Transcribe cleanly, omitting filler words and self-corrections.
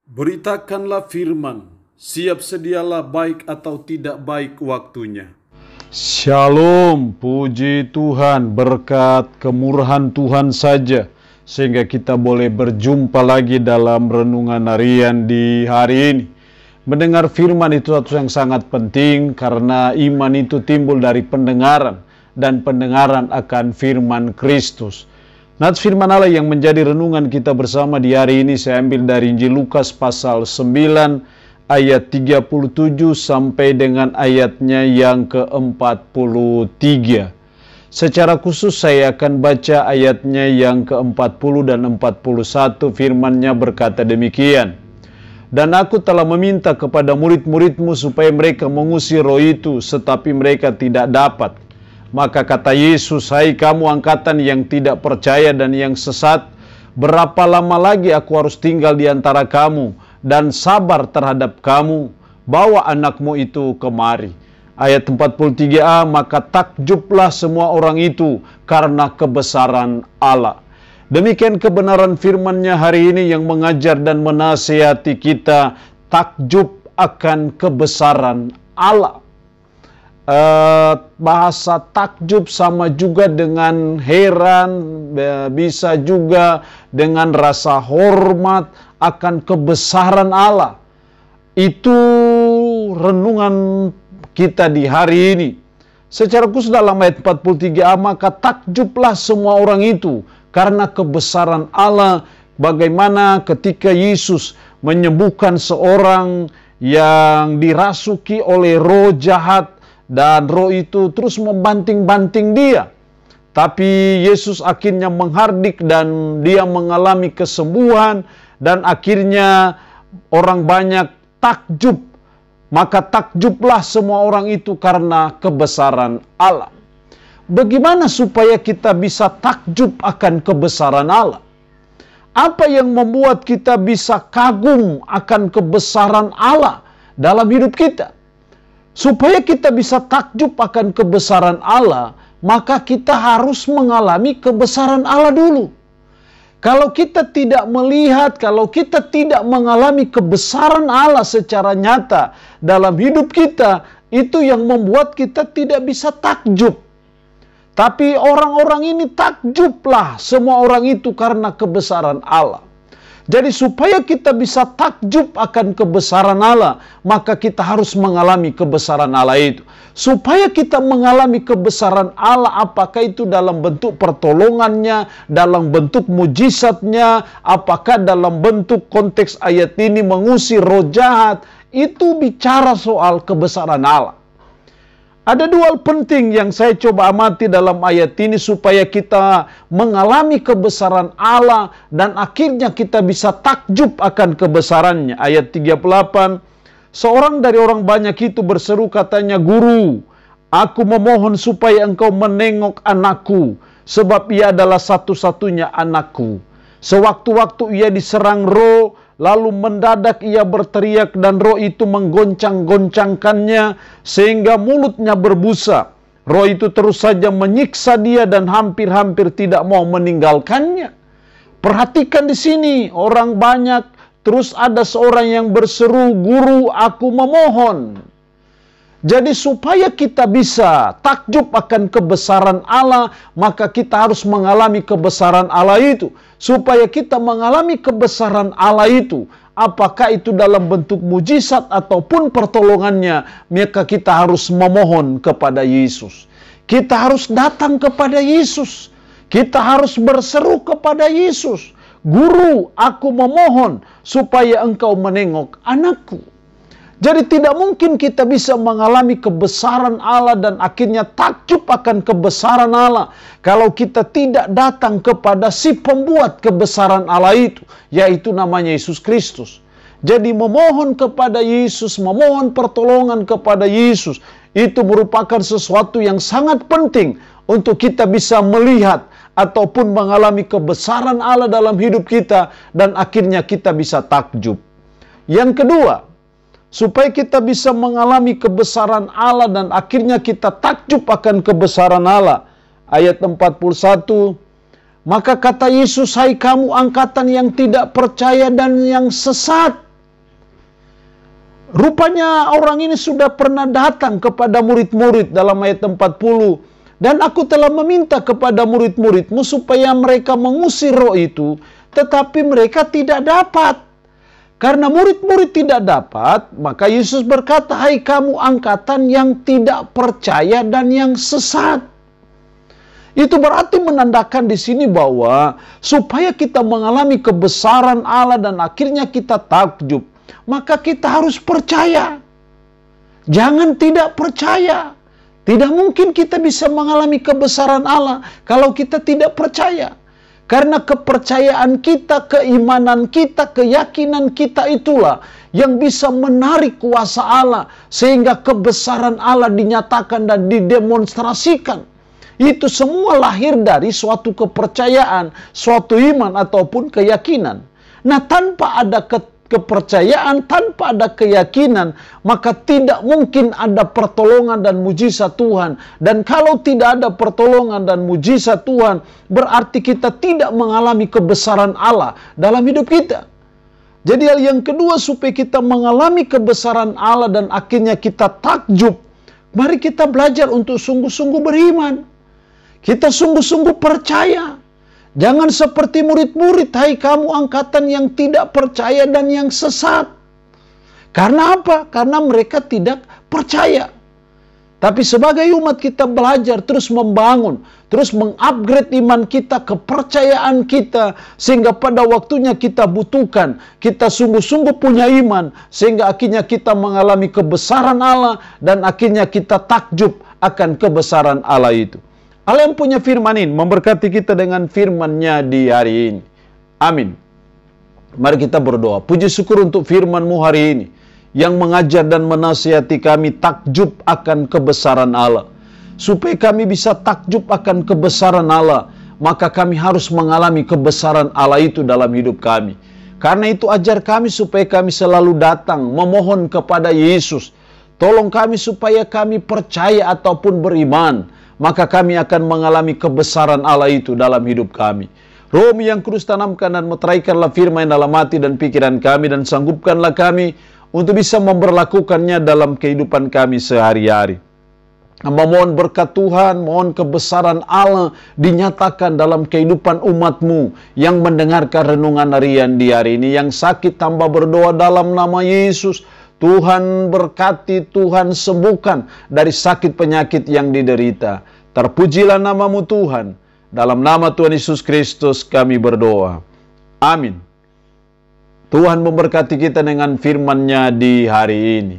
Beritakanlah firman, siap sedialah baik atau tidak baik waktunya. Shalom, puji Tuhan, berkat kemurahan Tuhan saja, sehingga kita boleh berjumpa lagi dalam renungan harian di hari ini. Mendengar firman itu satu yang sangat penting, karena iman itu timbul dari pendengaran, dan pendengaran akan firman Kristus. Nats firman Allah yang menjadi renungan kita bersama di hari ini saya ambil dari Injil Lukas pasal 9 ayat 37 sampai dengan ayatnya yang ke-43. Secara khusus saya akan baca ayatnya yang ke-40 dan 41. Firman-Nya berkata demikian. Dan aku telah meminta kepada murid-muridmu supaya mereka mengusir roh itu, tetapi mereka tidak dapat. Maka kata Yesus, hai kamu angkatan yang tidak percaya dan yang sesat, berapa lama lagi aku harus tinggal di antara kamu dan sabar terhadap kamu? Bawa anakmu itu kemari. Ayat 43a, maka takjublah semua orang itu karena kebesaran Allah. Demikian kebenaran firman-Nya hari ini yang mengajar dan menasihati kita, takjub akan kebesaran Allah. Bahasa takjub sama juga dengan heran, bisa juga dengan rasa hormat akan kebesaran Allah. Itu renungan kita di hari ini. Secara khusus dalam ayat 43a, maka takjublah semua orang itu karena kebesaran Allah. Bagaimana ketika Yesus menyembuhkan seorang yang dirasuki oleh roh jahat, dan roh itu terus membanting-banting dia. Tapi Yesus akhirnya menghardik dan dia mengalami kesembuhan. Dan akhirnya orang banyak takjub. Maka takjublah semua orang itu karena kebesaran Allah. Bagaimana supaya kita bisa takjub akan kebesaran Allah? Apa yang membuat kita bisa kagum akan kebesaran Allah dalam hidup kita? Supaya kita bisa takjub akan kebesaran Allah, maka kita harus mengalami kebesaran Allah dulu. Kalau kita tidak melihat, kalau kita tidak mengalami kebesaran Allah secara nyata dalam hidup kita, itu yang membuat kita tidak bisa takjub. Tapi orang-orang ini takjublah semua orang itu karena kebesaran Allah. Jadi supaya kita bisa takjub akan kebesaran Allah, maka kita harus mengalami kebesaran Allah itu. Supaya kita mengalami kebesaran Allah, apakah itu dalam bentuk pertolongannya, dalam bentuk mujizatnya, apakah dalam bentuk konteks ayat ini mengusir roh jahat, itu bicara soal kebesaran Allah. Ada dua hal penting yang saya coba amati dalam ayat ini supaya kita mengalami kebesaran Allah dan akhirnya kita bisa takjub akan kebesarannya. Ayat 38, seorang dari orang banyak itu berseru katanya, Guru, aku memohon supaya engkau menengok anakku, sebab ia adalah satu-satunya anakku. Sewaktu-waktu ia diserang roh, lalu mendadak ia berteriak dan roh itu menggoncang-goncangkannya sehingga mulutnya berbusa. Roh itu terus saja menyiksa dia dan hampir-hampir tidak mau meninggalkannya. Perhatikan di sini, orang banyak, terus ada seorang yang berseru, Guru, aku memohon. Jadi supaya kita bisa takjub akan kebesaran Allah, maka kita harus mengalami kebesaran Allah itu. Supaya kita mengalami kebesaran Allah itu, apakah itu dalam bentuk mujizat ataupun pertolongannya, maka kita harus memohon kepada Yesus. Kita harus datang kepada Yesus. Kita harus berseru kepada Yesus. Guru, aku memohon supaya engkau menengok anakku. Jadi tidak mungkin kita bisa mengalami kebesaran Allah dan akhirnya takjub akan kebesaran Allah kalau kita tidak datang kepada si pembuat kebesaran Allah itu, yaitu namanya Yesus Kristus. Jadi memohon kepada Yesus, memohon pertolongan kepada Yesus, itu merupakan sesuatu yang sangat penting untuk kita bisa melihat ataupun mengalami kebesaran Allah dalam hidup kita dan akhirnya kita bisa takjub. Yang kedua, supaya kita bisa mengalami kebesaran Allah dan akhirnya kita takjub akan kebesaran Allah. Ayat 41, maka kata Yesus, hai kamu angkatan yang tidak percaya dan yang sesat. Rupanya orang ini sudah pernah datang kepada murid-murid dalam ayat 40. Dan aku telah meminta kepada murid-muridmu supaya mereka mengusir roh itu, tetapi mereka tidak dapat. Karena murid-murid tidak dapat, maka Yesus berkata, hai kamu angkatan yang tidak percaya dan yang sesat. Itu berarti menandakan di sini bahwa supaya kita mengalami kebesaran Allah dan akhirnya kita takjub, maka kita harus percaya. Jangan tidak percaya. Tidak mungkin kita bisa mengalami kebesaran Allah kalau kita tidak percaya. Karena kepercayaan kita, keimanan kita, keyakinan kita itulah yang bisa menarik kuasa Allah sehingga kebesaran Allah dinyatakan dan didemonstrasikan. Itu semua lahir dari suatu kepercayaan, suatu iman ataupun keyakinan. Nah, tanpa ada kepercayaan, tanpa ada keyakinan, maka tidak mungkin ada pertolongan dan mujizat Tuhan. Dan kalau tidak ada pertolongan dan mujizat Tuhan, berarti kita tidak mengalami kebesaran Allah dalam hidup kita. Jadi hal yang kedua, supaya kita mengalami kebesaran Allah dan akhirnya kita takjub, mari kita belajar untuk sungguh-sungguh beriman. Kita sungguh-sungguh percaya. Jangan seperti murid-murid, hai kamu angkatan yang tidak percaya dan yang sesat. Karena apa? Karena mereka tidak percaya. Tapi sebagai umat kita belajar terus membangun, terus mengupgrade iman kita, kepercayaan kita, sehingga pada waktunya kita butuhkan, kita sungguh-sungguh punya iman, sehingga akhirnya kita mengalami kebesaran Allah, dan akhirnya kita takjub akan kebesaran Allah itu. Allah yang punya firman ini memberkati kita dengan firman-Nya di hari ini. Amin. Mari kita berdoa. Puji syukur untuk firman-Mu hari ini, yang mengajar dan menasihati kami takjub akan kebesaran Allah. Supaya kami bisa takjub akan kebesaran Allah, maka kami harus mengalami kebesaran Allah itu dalam hidup kami. Karena itu ajar kami supaya kami selalu datang memohon kepada Yesus. Tolong kami supaya kami percaya ataupun beriman, maka kami akan mengalami kebesaran Allah itu dalam hidup kami. Roh-Mu yang kudus, tanamkan dan meteraikanlah firman dalam hati dan pikiran kami, dan sanggupkanlah kami untuk bisa memberlakukannya dalam kehidupan kami sehari-hari. Mohon berkat Tuhan, mohon kebesaran Allah dinyatakan dalam kehidupan umat-Mu yang mendengarkan renungan harian di hari ini. Yang sakit tambah berdoa dalam nama Yesus. Tuhan berkati, Tuhan sembuhkan dari sakit penyakit yang diderita. Terpujilah nama-Mu Tuhan. Dalam nama Tuhan Yesus Kristus kami berdoa. Amin. Tuhan memberkati kita dengan firman-Nya di hari ini.